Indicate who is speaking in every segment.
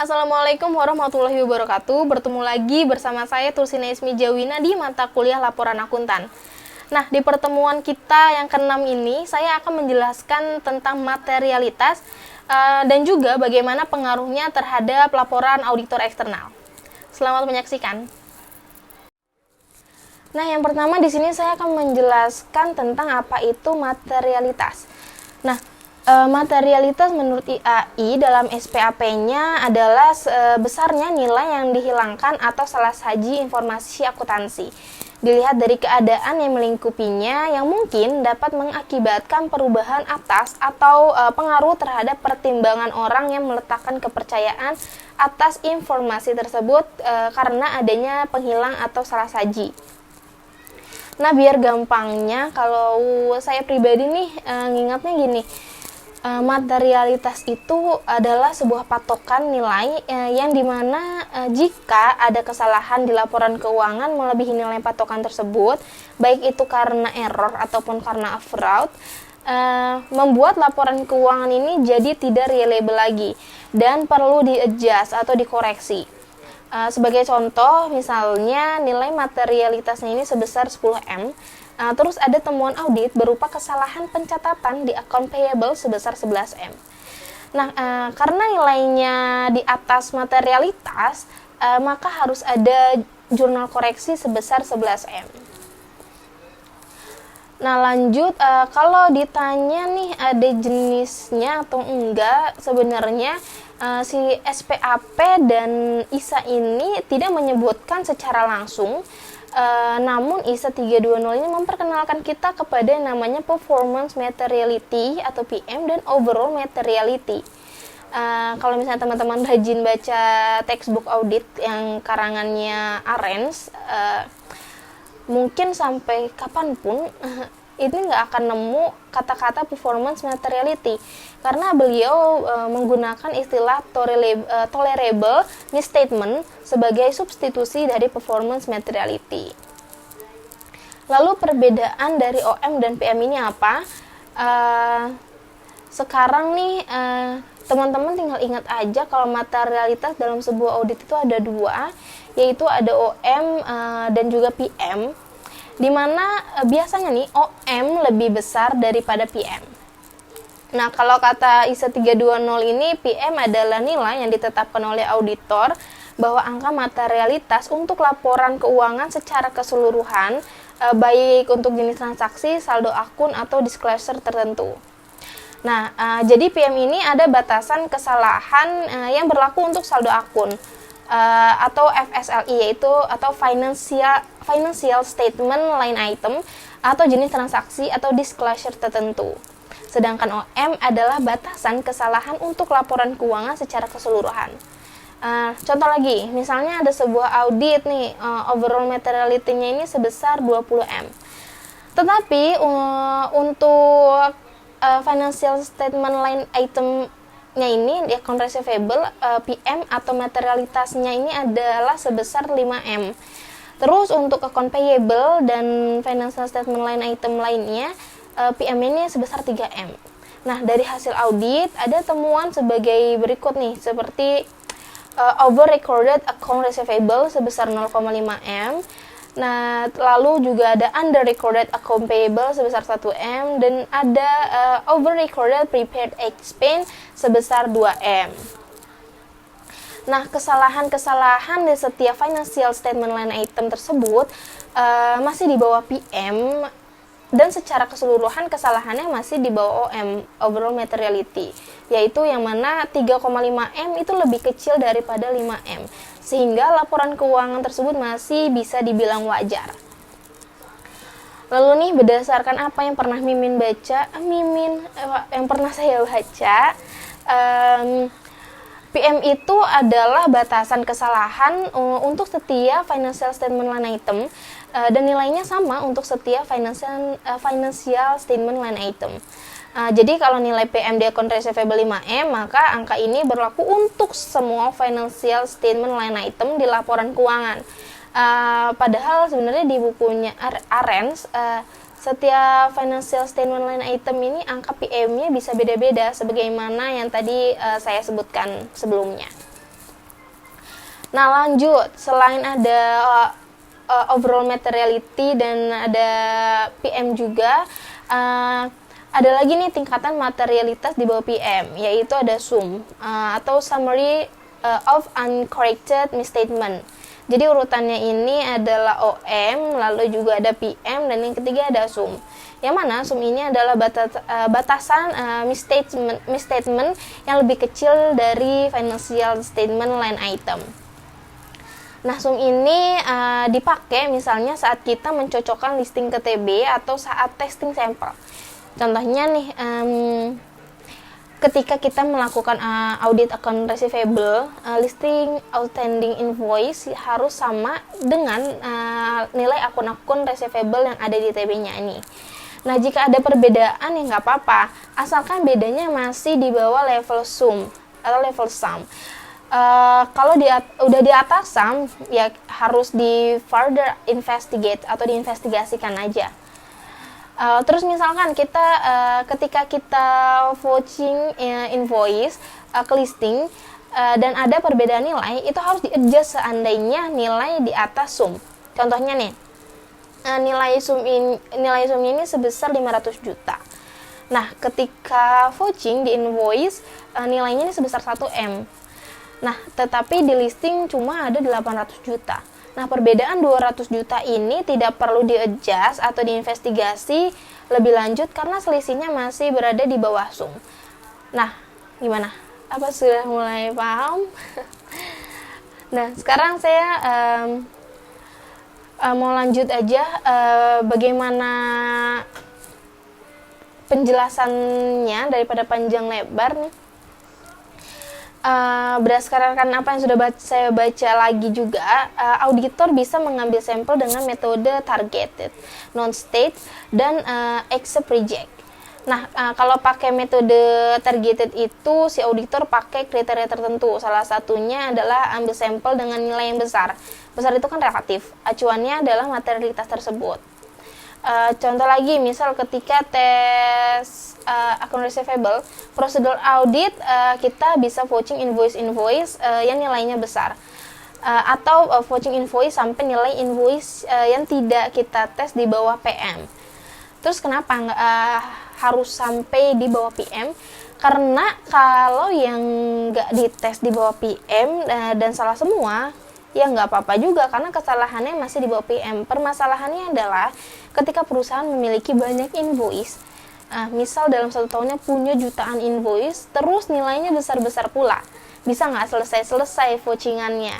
Speaker 1: Assalamualaikum warahmatullahi wabarakatuh. Bertemu lagi bersama saya Tulsina Ismi Jawina di mata kuliah Laporan Akuntan. Nah, di pertemuan kita yang ke-6 ini, saya akan menjelaskan tentang materialitas dan juga bagaimana pengaruhnya terhadap laporan auditor eksternal. Selamat menyaksikan. Nah, yang pertama di sini saya akan menjelaskan tentang apa itu materialitas. Nah, materialitas menurut IAI dalam SPAP-nya adalah besarnya nilai yang dihilangkan atau salah saji informasi akuntansi. Dilihat dari keadaan yang melingkupinya yang mungkin dapat mengakibatkan perubahan atas atau pengaruh terhadap pertimbangan orang yang meletakkan kepercayaan atas informasi tersebut karena adanya penghilang atau salah saji. Nah, biar gampangnya, kalau saya pribadi nih ngingatnya gini, materialitas itu adalah sebuah patokan nilai yang dimana jika ada kesalahan di laporan keuangan melebihi nilai patokan tersebut, baik itu karena error ataupun karena fraud, membuat laporan keuangan ini jadi tidak reliable lagi dan perlu di-adjust atau dikoreksi. Sebagai contoh, misalnya nilai materialitasnya ini sebesar 10M, terus ada temuan audit berupa kesalahan pencatatan di account payable sebesar 11M. Nah, karena nilainya di atas materialitas, maka harus ada jurnal koreksi sebesar 11M. Nah, lanjut, kalau ditanya nih ada jenisnya atau enggak, sebenarnya si SPAP dan ISA ini tidak menyebutkan secara langsung, namun ISA 320 ini memperkenalkan kita kepada yang namanya Performance Materiality atau PM dan Overall Materiality. Kalau misalnya teman-teman rajin baca textbook audit yang karangannya Arens, mungkin sampai kapanpun ini nggak akan nemu kata-kata performance materiality karena beliau menggunakan istilah tolerable misstatement sebagai substitusi dari performance materiality. Lalu perbedaan dari OM dan PM ini apa? Sekarang nih teman-teman tinggal ingat aja kalau materialitas dalam sebuah audit itu ada dua, yaitu ada OM dan juga PM, di mana biasanya nih OM lebih besar daripada PM. Nah, kalau kata ISA 320 ini, PM adalah nilai yang ditetapkan oleh auditor bahwa angka materialitas untuk laporan keuangan secara keseluruhan, baik untuk jenis transaksi, saldo akun, atau disclosure tertentu. Nah, jadi PM ini ada batasan kesalahan yang berlaku untuk saldo akun atau FSLI, yaitu atau financial statement line item atau jenis transaksi atau disclosure tertentu. Sedangkan OM adalah batasan kesalahan untuk laporan keuangan secara keseluruhan. Contoh lagi, misalnya ada sebuah audit nih, overall materiality-nya ini sebesar 20M. Tetapi untuk financial statement line item-nya ini di account receivable, PM atau materialitasnya ini adalah sebesar 5M. Terus untuk account payable dan financial statement line item lainnya, PM ini sebesar 3M. Nah, dari hasil audit ada temuan sebagai berikut nih, seperti over recorded account receivable sebesar 0,5M. Nah, lalu juga ada under recorded account payable sebesar 1M dan ada over recorded prepaid expense sebesar 2M. Nah, kesalahan-kesalahan di setiap financial statement line item tersebut masih di bawah PM dan secara keseluruhan kesalahannya masih di bawah OM, overall materiality, yaitu yang mana 3,5M itu lebih kecil daripada 5M, sehingga laporan keuangan tersebut masih bisa dibilang wajar. Lalu nih, berdasarkan apa yang pernah yang pernah saya baca, PM itu adalah batasan kesalahan untuk setiap financial statement line item dan nilainya sama untuk setiap financial statement line item. Jadi kalau nilai PM di account receivable 5M, maka angka ini berlaku untuk semua financial statement line item di laporan keuangan. Padahal sebenarnya di bukunya Arens, setiap financial statement line item ini angka PM-nya bisa beda-beda sebagaimana yang tadi saya sebutkan sebelumnya. Nah lanjut, selain ada overall materiality dan ada PM juga, ada lagi nih tingkatan materialitas di bawah PM, yaitu ada SUM atau Summary of Uncorrected Misstatement. Jadi urutannya ini adalah OM, lalu juga ada PM, dan yang ketiga ada SUM. Yang mana SUM ini adalah batasan misstatement yang lebih kecil dari financial statement line item. Nah, SUM ini dipakai misalnya saat kita mencocokkan listing ke TB atau saat testing sampel. Contohnya nih, ketika kita melakukan audit account receivable, listing outstanding invoice harus sama dengan nilai akun-akun receivable yang ada di TB-nya ini. Nah, jika ada perbedaan ya nggak apa-apa, asalkan bedanya masih di bawah level SUM atau level SUM. Kalau udah di atas SUM, ya harus di further investigate atau diinvestigasikan aja. Terus misalkan kita ketika kita vouching invoice ke listing dan ada perbedaan nilai, itu harus di-adjust seandainya nilai di atas SUM. Contohnya nih, nilai SUM ini sebesar 500 juta. Nah, ketika vouching di invoice nilainya ini sebesar 1M. Nah, tetapi di listing cuma ada 800 juta. Nah, perbedaan 200 juta ini tidak perlu di-adjust atau diinvestigasi lebih lanjut karena selisihnya masih berada di bawah SUM. Nah, gimana? Apa sudah mulai paham? Nah, sekarang saya mau lanjut aja bagaimana penjelasannya daripada panjang lebar nih. Berdasarkan apa yang sudah saya baca lagi juga, auditor bisa mengambil sampel dengan metode targeted, non-state, dan accept reject. Nah, kalau pakai metode targeted itu, si auditor pakai kriteria tertentu. Salah satunya adalah ambil sampel dengan nilai yang besar. Besar itu kan relatif. Acuannya adalah materialitas tersebut. Contoh lagi, misal ketika tes account receivable, prosedur audit, kita bisa vouching invoice yang nilainya besar, atau vouching invoice sampai nilai invoice yang tidak kita tes di bawah PM. Terus kenapa harus sampai di bawah PM? Karena kalau yang nggak dites di bawah PM dan salah semua, ya nggak apa-apa juga karena kesalahannya masih di bawah PM. Permasalahannya adalah ketika perusahaan memiliki banyak invoice, misal dalam satu tahunnya punya jutaan invoice, terus nilainya besar-besar pula, bisa nggak selesai vouchingannya.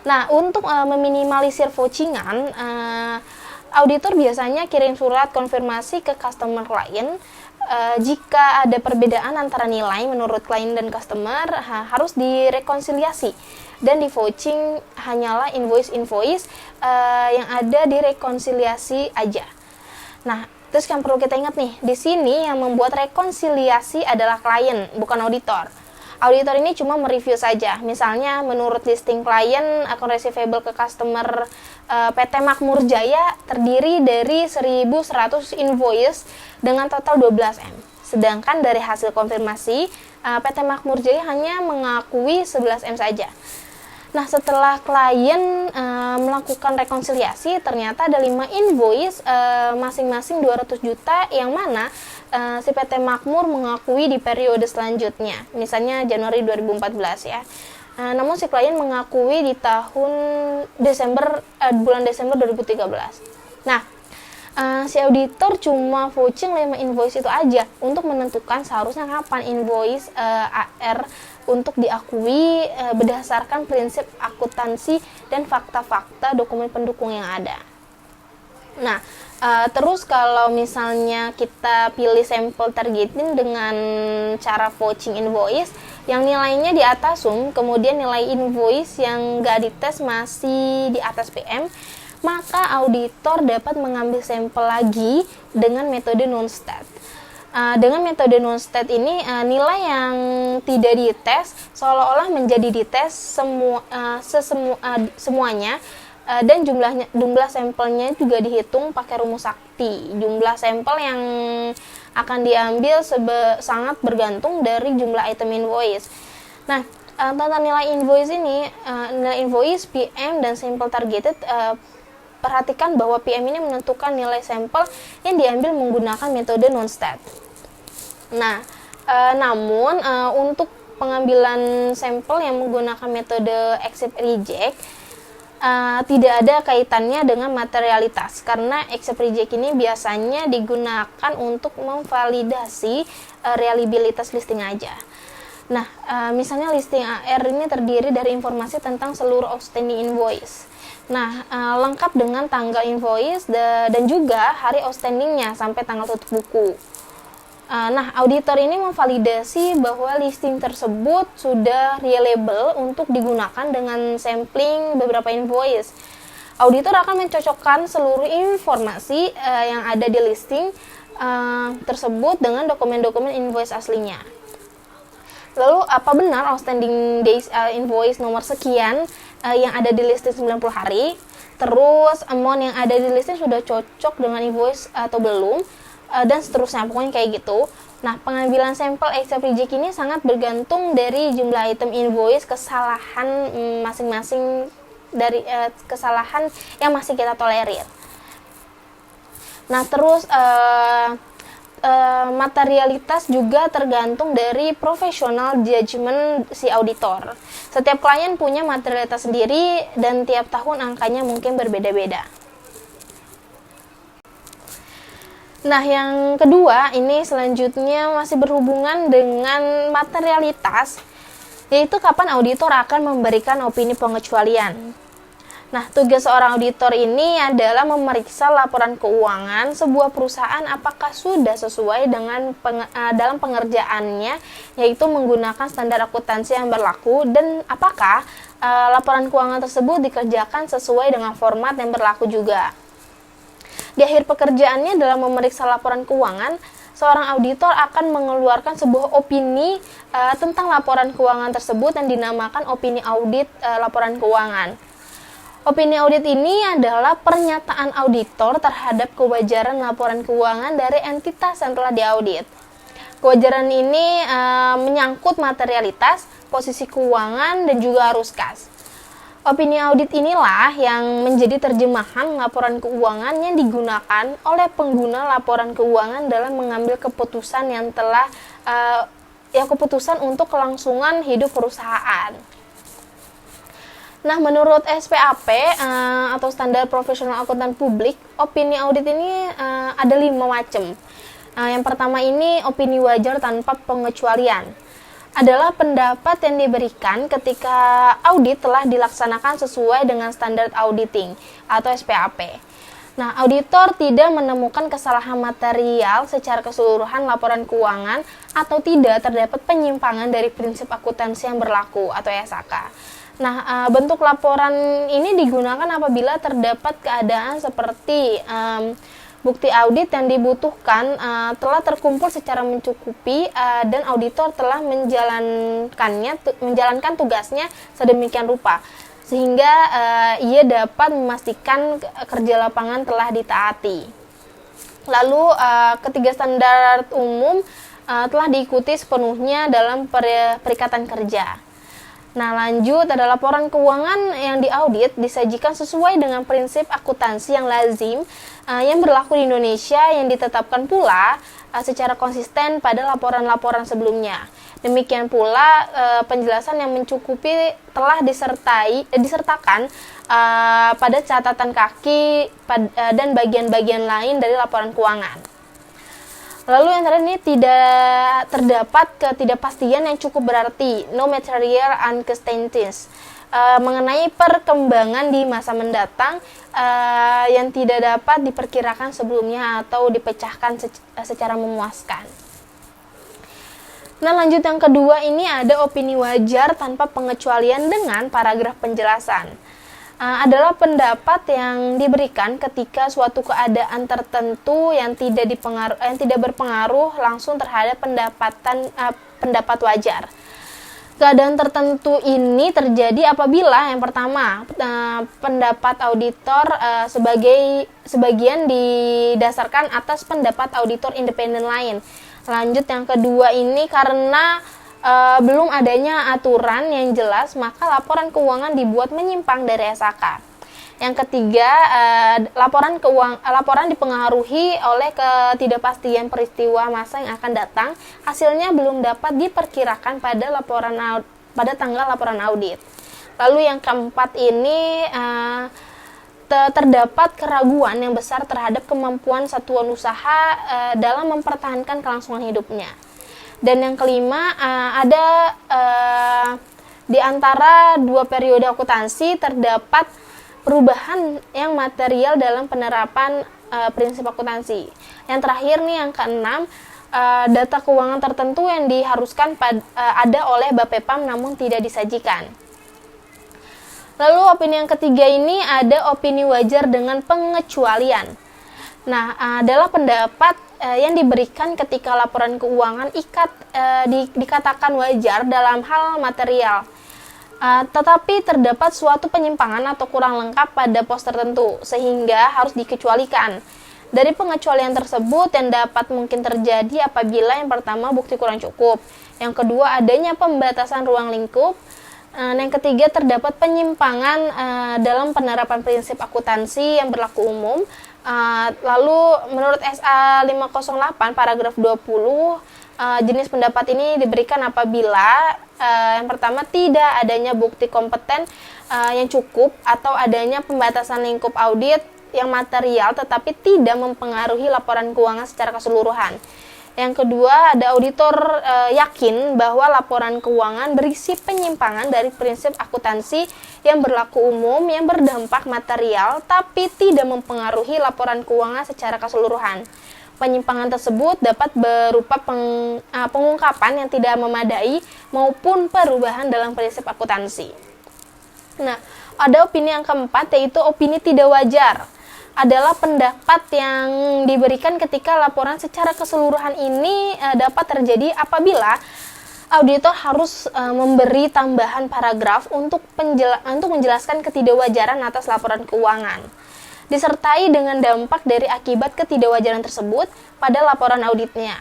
Speaker 1: Nah, untuk meminimalisir vouchingan, auditor biasanya kirim surat konfirmasi ke customer klien. Jika ada perbedaan antara nilai menurut klien dan customer, harus direkonsiliasi dan di vouching hanyalah invoice yang ada di rekonsiliasi aja. Nah, terus yang perlu kita ingat nih, di sini yang membuat rekonsiliasi adalah klien, bukan auditor. Auditor ini cuma mereview saja. Misalnya menurut listing klien account receivable ke customer PT Makmur Jaya terdiri dari 1.100 invoice dengan total 12M. Sedangkan dari hasil konfirmasi, PT Makmur Jaya hanya mengakui 11M saja. Nah, setelah klien melakukan rekonsiliasi, ternyata ada 5 invoice masing-masing 200 juta yang mana si PT Makmur mengakui di periode selanjutnya, misalnya Januari 2014 ya. Namun si klien mengakui di bulan Desember 2013. Nah, si auditor cuma vouching 5 invoice itu aja untuk menentukan seharusnya kapan invoice AR untuk diakui berdasarkan prinsip akuntansi dan fakta-fakta dokumen pendukung yang ada. Nah, terus kalau misalnya kita pilih sampel targeting dengan cara vouching invoice yang nilainya di atas SUM, kemudian nilai invoice yang nggak dites masih di atas PM, maka auditor dapat mengambil sampel lagi dengan metode non-stat. Dengan metode non-stat ini, nilai yang tidak dites seolah-olah menjadi dites semuanya, dan jumlah sampelnya juga dihitung pakai rumus sakti. Jumlah sampel yang akan diambil sangat bergantung dari jumlah item invoice. Nah, tentang nilai invoice ini, nilai invoice, PM, dan sampel targeted, perhatikan bahwa PM ini menentukan nilai sampel yang diambil menggunakan metode non-stat. Nah, namun untuk pengambilan sampel yang menggunakan metode accept reject tidak ada kaitannya dengan materialitas, karena accept reject ini biasanya digunakan untuk memvalidasi reliabilitas listing aja. Nah, misalnya listing AR ini terdiri dari informasi tentang seluruh outstanding invoice. Nah, lengkap dengan tanggal invoice dan juga hari outstandingnya sampai tanggal tutup buku. Nah, auditor ini memvalidasi bahwa listing tersebut sudah reliable untuk digunakan dengan sampling beberapa invoice. Auditor akan mencocokkan seluruh informasi yang ada di listing tersebut dengan dokumen-dokumen invoice aslinya. Lalu, apa benar outstanding days invoice nomor sekian yang ada di listing 90 hari? Terus, amount yang ada di listing sudah cocok dengan invoice atau belum? Dan seterusnya, pokoknya kayak gitu. Nah, pengambilan sampel accept reject ini sangat bergantung dari jumlah item invoice, kesalahan masing-masing dari kesalahan yang masih kita tolerir. Nah, terus materialitas juga tergantung dari professional judgment si auditor. Setiap klien punya materialitas sendiri dan tiap tahun angkanya mungkin berbeda-beda. Nah, yang kedua ini selanjutnya masih berhubungan dengan materialitas, yaitu kapan auditor akan memberikan opini pengecualian. Nah, tugas seorang auditor ini adalah memeriksa laporan keuangan sebuah perusahaan apakah sudah sesuai dengan dalam pengerjaannya, yaitu menggunakan standar akuntansi yang berlaku, dan apakah laporan keuangan tersebut dikerjakan sesuai dengan format yang berlaku juga. Di akhir pekerjaannya dalam memeriksa laporan keuangan, seorang auditor akan mengeluarkan sebuah opini tentang laporan keuangan tersebut yang dinamakan opini audit laporan keuangan. Opini audit ini adalah pernyataan auditor terhadap kewajaran laporan keuangan dari entitas yang telah diaudit. Kewajaran ini menyangkut materialitas, posisi keuangan, dan juga arus kas. Opini audit inilah yang menjadi terjemahan laporan keuangan yang digunakan oleh pengguna laporan keuangan dalam mengambil keputusan yang telah keputusan untuk kelangsungan hidup perusahaan. Nah, menurut SPAP atau Standar Profesional Akuntan Publik, opini audit ini ada 5 macam. Yang pertama ini opini wajar tanpa pengecualian. Adalah pendapat yang diberikan ketika audit telah dilaksanakan sesuai dengan standar auditing atau SPAP. Nah, auditor tidak menemukan kesalahan material secara keseluruhan laporan keuangan atau tidak terdapat penyimpangan dari prinsip akuntansi yang berlaku atau SAK. Nah, bentuk laporan ini digunakan apabila terdapat keadaan seperti bukti audit yang dibutuhkan telah terkumpul secara mencukupi dan auditor telah menjalankan tugasnya sedemikian rupa sehingga ia dapat memastikan kerja lapangan telah ditaati. Lalu ketiga, standar umum telah diikuti sepenuhnya dalam perikatan kerja. Nah, lanjut ada laporan keuangan yang diaudit disajikan sesuai dengan prinsip akuntansi yang lazim yang berlaku di Indonesia yang ditetapkan pula secara konsisten pada laporan-laporan sebelumnya. Demikian pula penjelasan yang mencukupi telah disertakan pada catatan kaki dan bagian-bagian lain dari laporan keuangan. Lalu yang terakhir ini tidak terdapat ketidakpastian yang cukup berarti, no material uncertainties, mengenai perkembangan di masa mendatang yang tidak dapat diperkirakan sebelumnya atau dipecahkan secara memuaskan. Nah, lanjut yang kedua ini ada opini wajar tanpa pengecualian dengan paragraf penjelasan. Adalah pendapat yang diberikan ketika suatu keadaan tertentu yang tidak berpengaruh langsung terhadap pendapat wajar. Keadaan tertentu ini terjadi apabila yang pertama pendapat auditor sebagian didasarkan atas pendapat auditor independen lain. Lanjut yang kedua ini karena belum adanya aturan yang jelas, maka laporan keuangan dibuat menyimpang dari SAK. Yang ketiga, laporan dipengaruhi oleh ketidakpastian peristiwa masa yang akan datang, hasilnya belum dapat diperkirakan pada tanggal laporan audit. Lalu yang keempat ini, terdapat keraguan yang besar terhadap kemampuan satuan usaha dalam mempertahankan kelangsungan hidupnya. Dan yang kelima, ada di antara dua periode akuntansi terdapat perubahan yang material dalam penerapan prinsip akuntansi. Yang terakhir nih, yang keenam, data keuangan tertentu yang diharuskan ada oleh Bapepam namun tidak disajikan. Lalu opini yang ketiga ini ada opini wajar dengan pengecualian. Nah, adalah pendapat yang diberikan ketika laporan keuangan dikatakan wajar dalam hal material. Tetapi terdapat suatu penyimpangan atau kurang lengkap pada pos tertentu, sehingga harus dikecualikan. Dari pengecualian tersebut yang dapat mungkin terjadi apabila yang pertama bukti kurang cukup, yang kedua adanya pembatasan ruang lingkup, yang ketiga terdapat penyimpangan dalam penerapan prinsip akuntansi yang berlaku umum. Lalu menurut SA 508 paragraf 20, jenis pendapat ini diberikan apabila yang pertama tidak adanya bukti kompeten yang cukup atau adanya pembatasan lingkup audit yang material tetapi tidak mempengaruhi laporan keuangan secara keseluruhan. Yang kedua, ada auditor yakin bahwa laporan keuangan berisi penyimpangan dari prinsip akuntansi yang berlaku umum yang berdampak material tapi tidak mempengaruhi laporan keuangan secara keseluruhan. Penyimpangan tersebut dapat berupa pengungkapan yang tidak memadai maupun perubahan dalam prinsip akuntansi. Nah, ada opini yang keempat, yaitu opini tidak wajar. Adalah pendapat yang diberikan ketika laporan secara keseluruhan ini dapat terjadi apabila auditor harus memberi tambahan paragraf untuk menjelaskan ketidakwajaran atas laporan keuangan, disertai dengan dampak dari akibat ketidakwajaran tersebut pada laporan auditnya.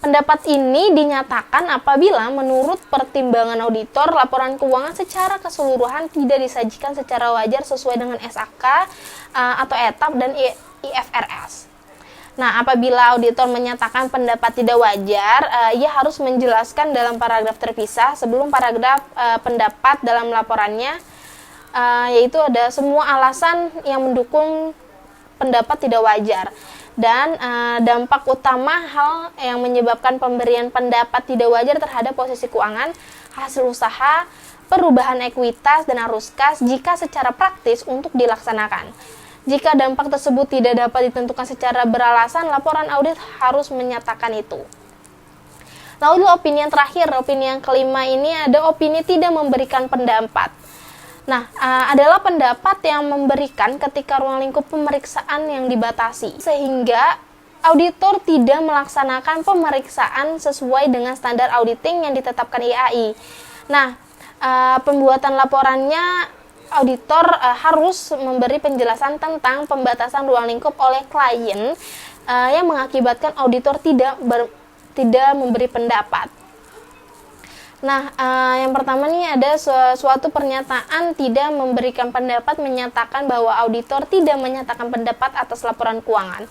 Speaker 1: Pendapat ini dinyatakan apabila menurut pertimbangan auditor laporan keuangan secara keseluruhan tidak disajikan secara wajar sesuai dengan SAK atau ETAP dan IFRS. Nah, apabila auditor menyatakan pendapat tidak wajar, ia harus menjelaskan dalam paragraf terpisah sebelum paragraf pendapat dalam laporannya, yaitu ada semua alasan yang mendukung pendapat tidak wajar. Dan dampak utama hal yang menyebabkan pemberian pendapat tidak wajar terhadap posisi keuangan, hasil usaha, perubahan ekuitas dan arus kas jika secara praktis untuk dilaksanakan. Jika dampak tersebut tidak dapat ditentukan secara beralasan, laporan audit harus menyatakan itu. Lalu opini yang terakhir, opini yang kelima ini ada opini tidak memberikan pendapat. Nah, adalah pendapat yang memberikan ketika ruang lingkup pemeriksaan yang dibatasi, sehingga auditor tidak melaksanakan pemeriksaan sesuai dengan standar auditing yang ditetapkan IAI. Nah, pembuatan laporannya auditor harus memberi penjelasan tentang pembatasan ruang lingkup oleh klien yang mengakibatkan auditor tidak memberi pendapat. Nah, yang pertama nih ada suatu pernyataan tidak memberikan pendapat menyatakan bahwa auditor tidak menyatakan pendapat atas laporan keuangan.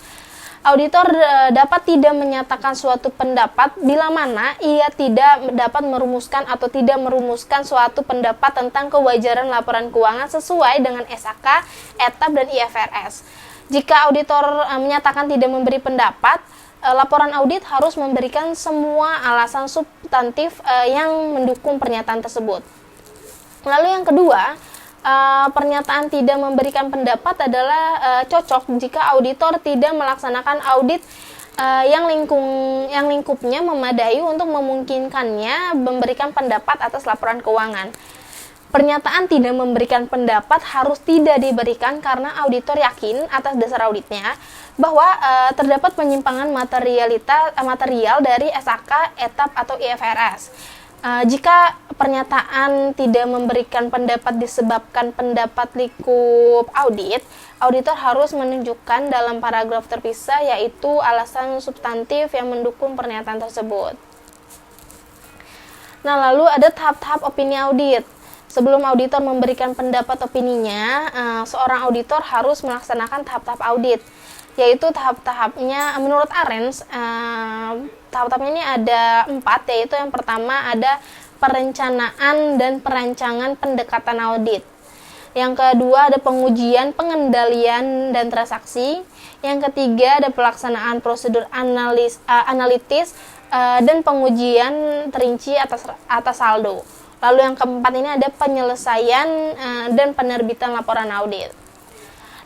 Speaker 1: Auditor dapat tidak menyatakan suatu pendapat bila mana ia tidak dapat merumuskan atau tidak merumuskan suatu pendapat tentang kewajaran laporan keuangan sesuai dengan SAK, ETAP, dan IFRS. Jika auditor menyatakan tidak memberi pendapat, laporan audit harus memberikan semua alasan substantif yang mendukung pernyataan tersebut. Lalu yang kedua, pernyataan tidak memberikan pendapat adalah cocok jika auditor tidak melaksanakan audit yang lingkupnya memadai untuk memungkinkannya memberikan pendapat atas laporan keuangan. Pernyataan tidak memberikan pendapat harus tidak diberikan karena auditor yakin atas dasar auditnya bahwa terdapat penyimpangan material dari SAK, ETAP, atau IFRS. Jika pernyataan tidak memberikan pendapat disebabkan pendapat lingkup audit, auditor harus menunjukkan dalam paragraf terpisah yaitu alasan substantif yang mendukung pernyataan tersebut. Nah, lalu ada tahap-tahap opini audit. Sebelum auditor memberikan pendapat opininya, seorang auditor harus melaksanakan tahap-tahap audit, yaitu tahap-tahapnya menurut Arens, tahap-tahapnya ini ada 4, yaitu yang pertama ada perencanaan dan perancangan pendekatan audit. Yang kedua ada pengujian, pengendalian, dan transaksi. Yang ketiga ada pelaksanaan prosedur analitis dan pengujian terinci atas saldo. Lalu yang keempat ini ada penyelesaian dan penerbitan laporan audit.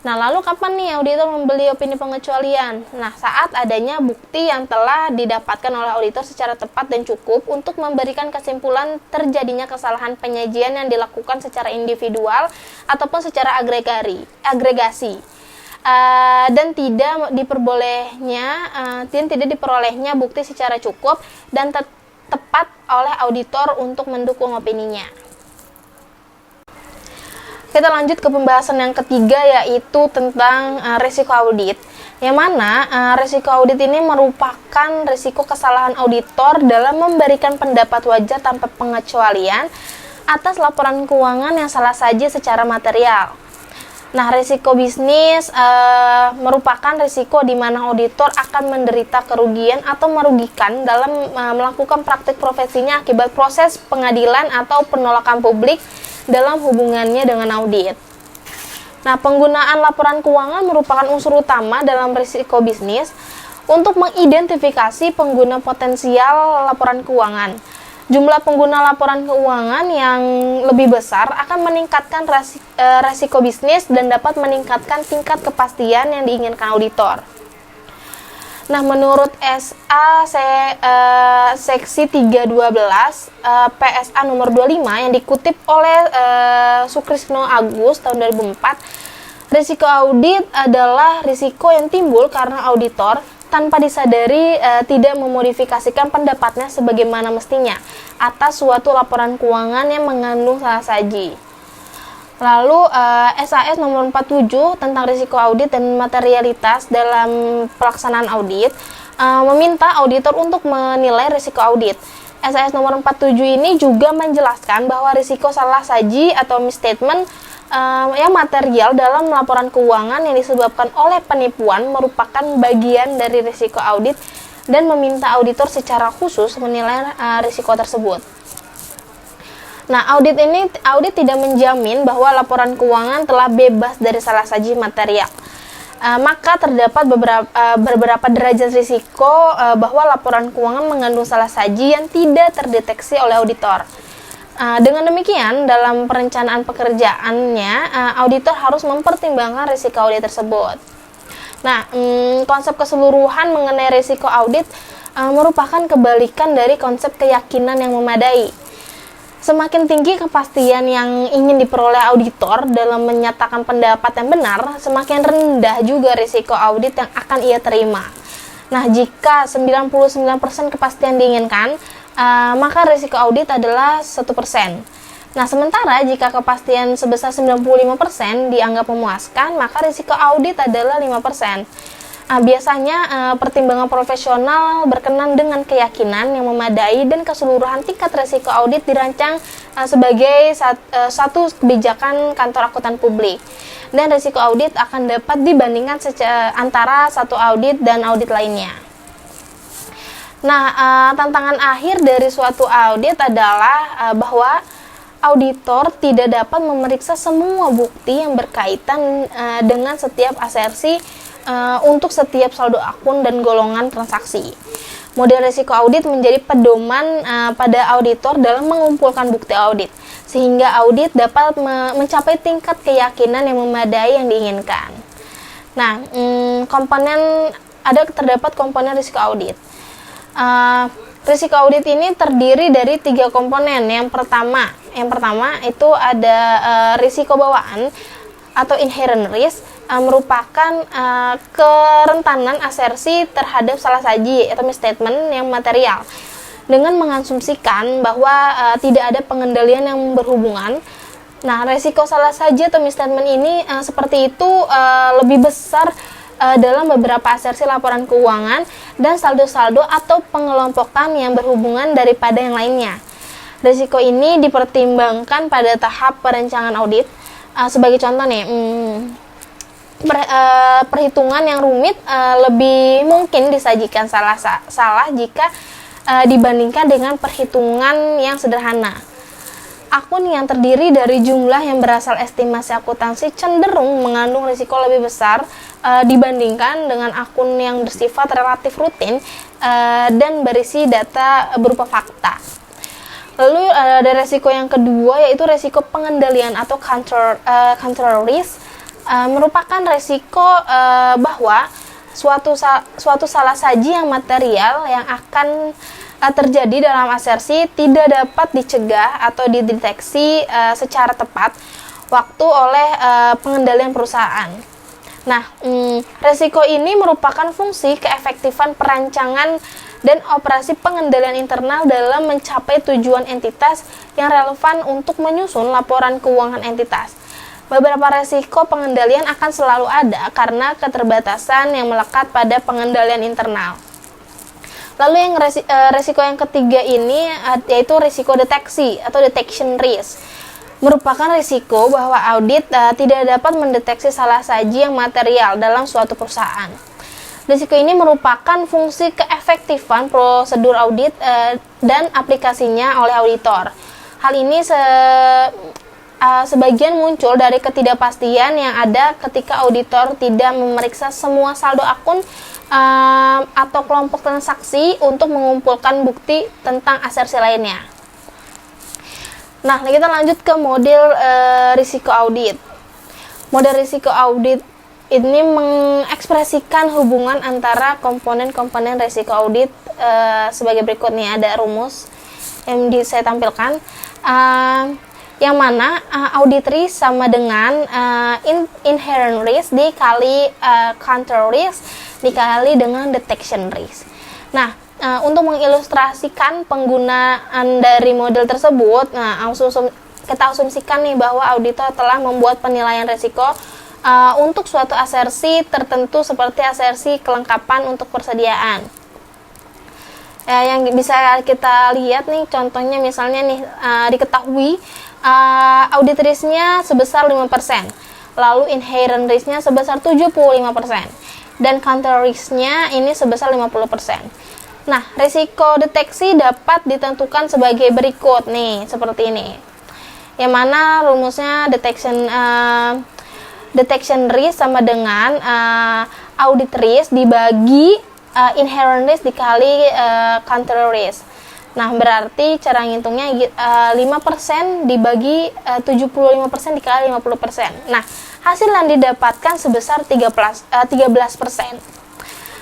Speaker 1: Nah, lalu kapan nih auditor membeli opini pengecualian? Nah, saat adanya bukti yang telah didapatkan oleh auditor secara tepat dan cukup untuk memberikan kesimpulan terjadinya kesalahan penyajian yang dilakukan secara individual ataupun secara agregasi. Dan tidak diperolehnya bukti secara cukup dan tepat oleh auditor untuk mendukung opininya. Kita lanjut ke pembahasan yang ketiga, yaitu tentang risiko audit, yang mana risiko audit ini merupakan risiko kesalahan auditor dalam memberikan pendapat wajar tanpa pengecualian atas laporan keuangan yang salah saji secara material. Nah, risiko bisnis merupakan risiko di mana auditor akan menderita kerugian atau merugikan dalam melakukan praktik profesinya akibat proses pengadilan atau penolakan publik dalam hubungannya dengan audit. Nah, penggunaan laporan keuangan merupakan unsur utama dalam risiko bisnis untuk mengidentifikasi pengguna potensial laporan keuangan. Jumlah pengguna laporan keuangan yang lebih besar akan meningkatkan resiko bisnis dan dapat meningkatkan tingkat kepastian yang diinginkan auditor. Nah, menurut SA seksi 312 PSA nomor 25 yang dikutip oleh Sukrisno Agus tahun 2004, risiko audit adalah risiko yang timbul karena auditor tanpa disadari tidak memodifikasikan pendapatnya sebagaimana mestinya atas suatu laporan keuangan yang mengandung salah saji. Lalu SAS nomor 47 tentang risiko audit dan materialitas dalam pelaksanaan audit meminta auditor untuk menilai risiko audit. SAS nomor 47 ini juga menjelaskan bahwa risiko salah saji atau misstatement yang material dalam laporan keuangan yang disebabkan oleh penipuan merupakan bagian dari risiko audit dan meminta auditor secara khusus menilai risiko tersebut. Nah, audit tidak menjamin bahwa laporan keuangan telah bebas dari salah saji material. Maka terdapat beberapa derajat risiko bahwa laporan keuangan mengandung salah saji yang tidak terdeteksi oleh auditor. Dengan demikian, dalam perencanaan pekerjaannya, auditor harus mempertimbangkan risiko audit tersebut. Nah, konsep keseluruhan mengenai risiko audit merupakan kebalikan dari konsep keyakinan yang memadai. Semakin tinggi kepastian yang ingin diperoleh auditor dalam menyatakan pendapat yang benar, semakin rendah juga risiko audit yang akan ia terima. Nah, jika 99% kepastian diinginkan, maka risiko audit adalah 1%. Nah, sementara jika kepastian sebesar 95% dianggap memuaskan, maka risiko audit adalah 5%. Biasanya pertimbangan profesional berkenan dengan keyakinan yang memadai dan keseluruhan tingkat risiko audit dirancang sebagai satu kebijakan kantor akuntan publik, dan risiko audit akan dapat dibandingkan antara satu audit dan audit lainnya. Nah, tantangan akhir dari suatu audit adalah bahwa auditor tidak dapat memeriksa semua bukti yang berkaitan dengan setiap asersi untuk setiap saldo akun dan golongan transaksi. Model risiko audit menjadi pedoman pada auditor dalam mengumpulkan bukti audit, sehingga audit dapat mencapai tingkat keyakinan yang memadai yang diinginkan. Nah, terdapat komponen risiko audit. Risiko audit ini terdiri dari 3 komponen. Yang pertama itu ada risiko bawaan atau inherent risk, merupakan kerentanan asersi terhadap salah saji atau misstatement yang material dengan mengasumsikan bahwa tidak ada pengendalian yang berhubungan. Nah, resiko salah saji atau misstatement ini seperti itu lebih besar dalam beberapa asersi laporan keuangan dan saldo-saldo atau pengelompokan yang berhubungan daripada yang lainnya. Risiko ini dipertimbangkan pada tahap perencanaan audit. Sebagai contoh nih, perhitungan yang rumit lebih mungkin disajikan salah jika dibandingkan dengan perhitungan yang sederhana. Akun yang terdiri dari jumlah yang berasal estimasi akuntansi cenderung mengandung risiko lebih besar dibandingkan dengan akun yang bersifat relatif rutin dan berisi data berupa fakta. Lalu ada risiko yang kedua, yaitu risiko pengendalian atau control risk. Merupakan risiko bahwa suatu salah saji yang material yang akan terjadi dalam asersi tidak dapat dicegah atau dideteksi secara tepat waktu oleh pengendalian perusahaan. Nah, risiko ini merupakan fungsi keefektifan perancangan dan operasi pengendalian internal dalam mencapai tujuan entitas yang relevan untuk menyusun laporan keuangan entitas. Beberapa risiko pengendalian akan selalu ada karena keterbatasan yang melekat pada pengendalian internal. Lalu yang risiko yang ketiga ini yaitu risiko deteksi atau detection risk. Merupakan risiko bahwa audit tidak dapat mendeteksi salah saji yang material dalam suatu perusahaan. Risiko ini merupakan fungsi keefektifan prosedur audit dan aplikasinya oleh auditor. Hal ini sebagian muncul dari ketidakpastian yang ada ketika auditor tidak memeriksa semua saldo akun atau kelompok transaksi untuk mengumpulkan bukti tentang asersi lainnya. Nah, kita lanjut ke model risiko audit. Model risiko audit ini mengekspresikan hubungan antara komponen-komponen risiko audit sebagai berikut nih, ada rumus yang saya tampilkan. Yang mana audit risk sama dengan inherent risk dikali control risk dikali dengan detection risk. Nah, untuk mengilustrasikan penggunaan dari model tersebut, kita asumsikan nih bahwa auditor telah membuat penilaian risiko untuk suatu asersi tertentu seperti asersi kelengkapan untuk persediaan. Yang bisa kita lihat nih contohnya misalnya nih diketahui audit risk-nya sebesar 5%, lalu inherent risk-nya sebesar 75%, dan counter risk-nya ini sebesar 50%. Nah, risiko deteksi dapat ditentukan sebagai berikut nih, seperti ini. Yang mana rumusnya detection risk sama dengan audit risk dibagi inherent risk dikali counter risk. Nah, berarti cara ngitungnya 5% dibagi 75% dikali 50%. Nah, hasil yang didapatkan sebesar 13%.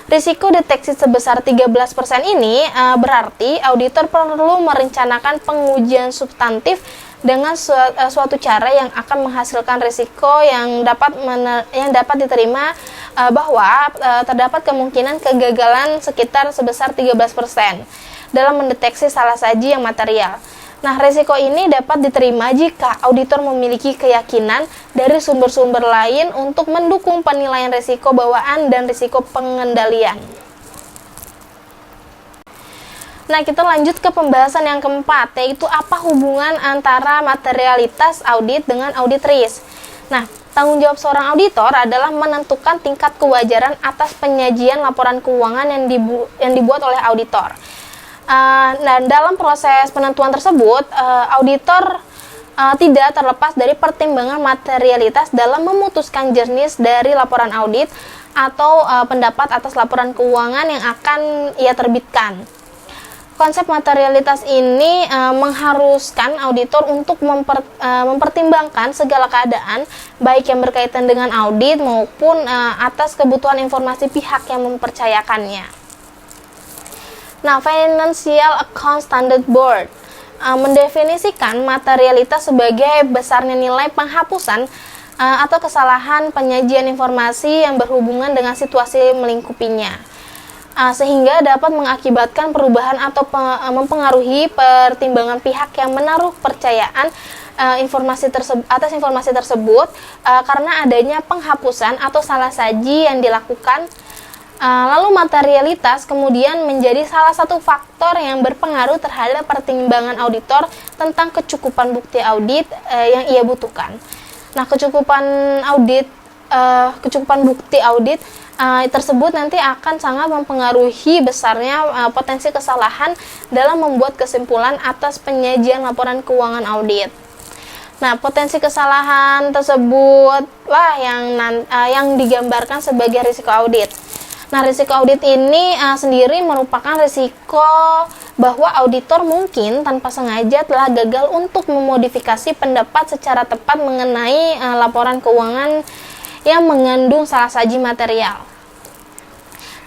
Speaker 1: Risiko deteksi sebesar 13% ini berarti auditor perlu merencanakan pengujian substantif dengan suatu cara yang akan menghasilkan risiko yang dapat diterima bahwa terdapat kemungkinan kegagalan sekitar sebesar 13% dalam mendeteksi salah saji yang material. Nah, risiko ini dapat diterima jika auditor memiliki keyakinan dari sumber-sumber lain untuk mendukung penilaian risiko bawaan dan risiko pengendalian. Nah, kita lanjut ke pembahasan yang keempat, yaitu apa hubungan antara materialitas audit dengan audit risk. Nah, tanggung jawab seorang auditor adalah menentukan tingkat kewajaran atas penyajian laporan keuangan yang dibuat oleh auditor. Nah, dalam proses penentuan tersebut, auditor tidak terlepas dari pertimbangan materialitas dalam memutuskan jenis dari laporan audit atau pendapat atas laporan keuangan yang akan ia terbitkan. Konsep materialitas ini mengharuskan auditor untuk mempertimbangkan segala keadaan, baik yang berkaitan dengan audit maupun atas kebutuhan informasi pihak yang mempercayakannya. Nah, Financial Account Standard Board mendefinisikan materialitas sebagai besarnya nilai penghapusan atau kesalahan penyajian informasi yang berhubungan dengan situasi melingkupinya, sehingga dapat mengakibatkan perubahan atau mempengaruhi pertimbangan pihak yang menaruh percayaan atas informasi tersebut karena adanya penghapusan atau salah saji yang dilakukan Lalu materialitas kemudian menjadi salah satu faktor yang berpengaruh terhadap pertimbangan auditor tentang kecukupan bukti audit yang ia butuhkan. Nah, kecukupan bukti audit tersebut nanti akan sangat mempengaruhi besarnya potensi kesalahan dalam membuat kesimpulan atas penyajian laporan keuangan audit. Nah, potensi kesalahan tersebut lah yang digambarkan sebagai risiko audit. Nah, risiko audit ini sendiri merupakan risiko bahwa auditor mungkin tanpa sengaja telah gagal untuk memodifikasi pendapat secara tepat mengenai laporan keuangan yang mengandung salah saji material.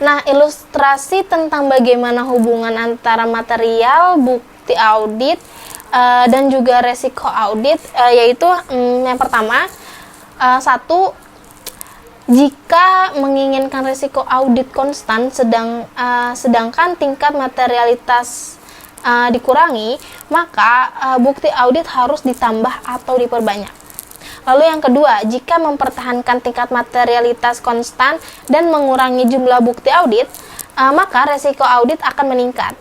Speaker 1: Nah, ilustrasi tentang bagaimana hubungan antara material, bukti audit, dan juga resiko audit, yaitu yang pertama, satu, jika menginginkan risiko audit konstan sedangkan tingkat materialitas dikurangi, maka bukti audit harus ditambah atau diperbanyak. Lalu yang kedua, jika mempertahankan tingkat materialitas konstan dan mengurangi jumlah bukti audit, maka risiko audit akan meningkat.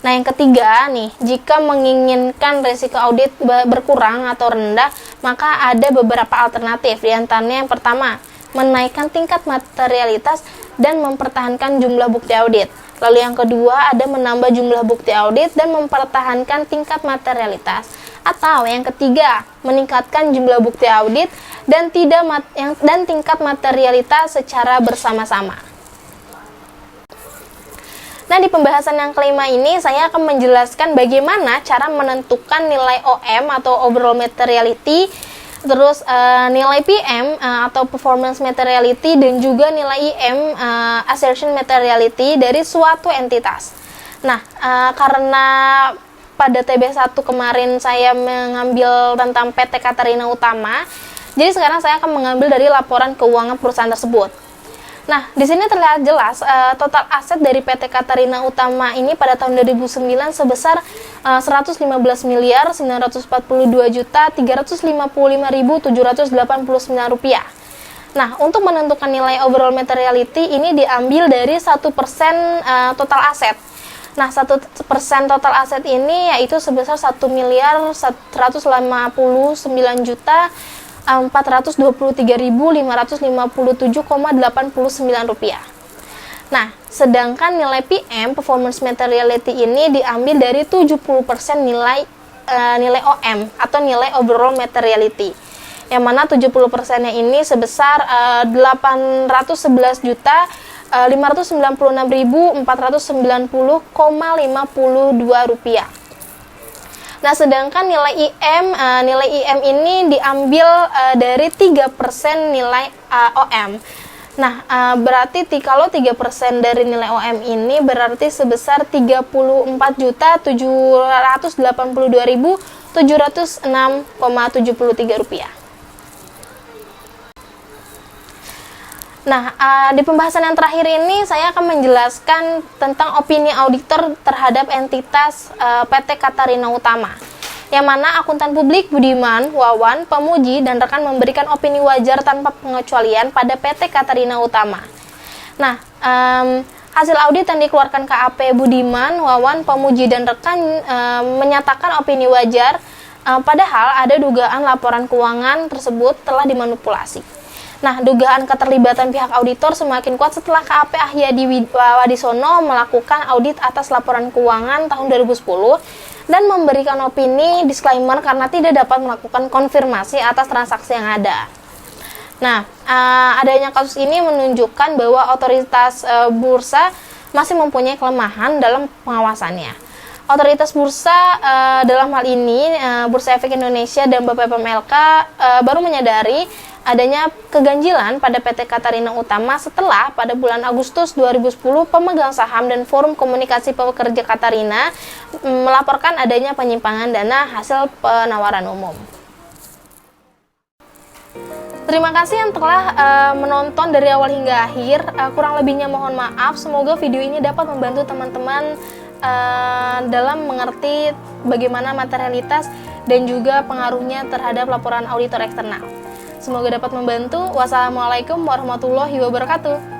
Speaker 1: Nah, yang ketiga nih, jika menginginkan risiko audit berkurang atau rendah, maka ada beberapa alternatif. Di antaranya yang pertama, menaikkan tingkat materialitas dan mempertahankan jumlah bukti audit. Lalu yang kedua, ada menambah jumlah bukti audit dan mempertahankan tingkat materialitas. Atau yang ketiga, meningkatkan jumlah bukti audit dan tingkat materialitas secara bersama-sama. Nah, di pembahasan yang kelima ini saya akan menjelaskan bagaimana cara menentukan nilai OM atau overall materiality, terus nilai PM atau performance materiality, dan juga nilai IM assertion materiality dari suatu entitas. Nah, karena pada TB1 kemarin saya mengambil tentang PT Katarina Utama, jadi sekarang saya akan mengambil dari laporan keuangan perusahaan tersebut. Nah, di sini terlihat jelas total aset dari PT Katarina Utama ini pada tahun 2009 sebesar 115.942.355.789 rupiah. Nah, untuk menentukan nilai overall materiality ini diambil dari 1% total aset. Nah, 1% total aset ini yaitu sebesar 1.153.423.557,89 rupiah. Nah, sedangkan nilai PM performance materiality ini diambil dari 70% nilai OM atau nilai overall materiality. Yang mana 70%-nya ini sebesar 811.596.490,52 rupiah. Nah, sedangkan nilai IM ini diambil dari 3% nilai OM. Nah, berarti kalau 3% dari nilai OM ini berarti sebesar 34.782.706,73 rupiah. Nah, di pembahasan yang terakhir ini saya akan menjelaskan tentang opini auditor terhadap entitas PT Katarina Utama, yang mana akuntan publik Budiman, Wawan, Pamuji, dan rekan memberikan opini wajar tanpa pengecualian pada PT Katarina Utama. Nah, hasil audit yang dikeluarkan KAP Budiman, Wawan, Pamuji, dan rekan menyatakan opini wajar, padahal ada dugaan laporan keuangan tersebut telah dimanipulasi. Nah, dugaan keterlibatan pihak auditor semakin kuat setelah KAP Ahyadi Wadisono melakukan audit atas laporan keuangan tahun 2010 dan memberikan opini disclaimer karena tidak dapat melakukan konfirmasi atas transaksi yang ada. Nah, adanya kasus ini menunjukkan bahwa otoritas bursa masih mempunyai kelemahan dalam pengawasannya. Otoritas bursa dalam hal ini Bursa Efek Indonesia dan BPPMLK baru menyadari adanya keganjilan pada PT Katarina Utama setelah pada bulan Agustus 2010 pemegang saham dan Forum Komunikasi Pekerja Katarina melaporkan adanya penyimpangan dana hasil penawaran umum. Terima kasih yang telah menonton dari awal hingga akhir. Kurang lebihnya mohon maaf. Semoga video ini dapat membantu teman-teman dalam mengerti bagaimana materialitas dan juga pengaruhnya terhadap laporan auditor eksternal. Semoga dapat membantu. Wassalamualaikum warahmatullahi wabarakatuh.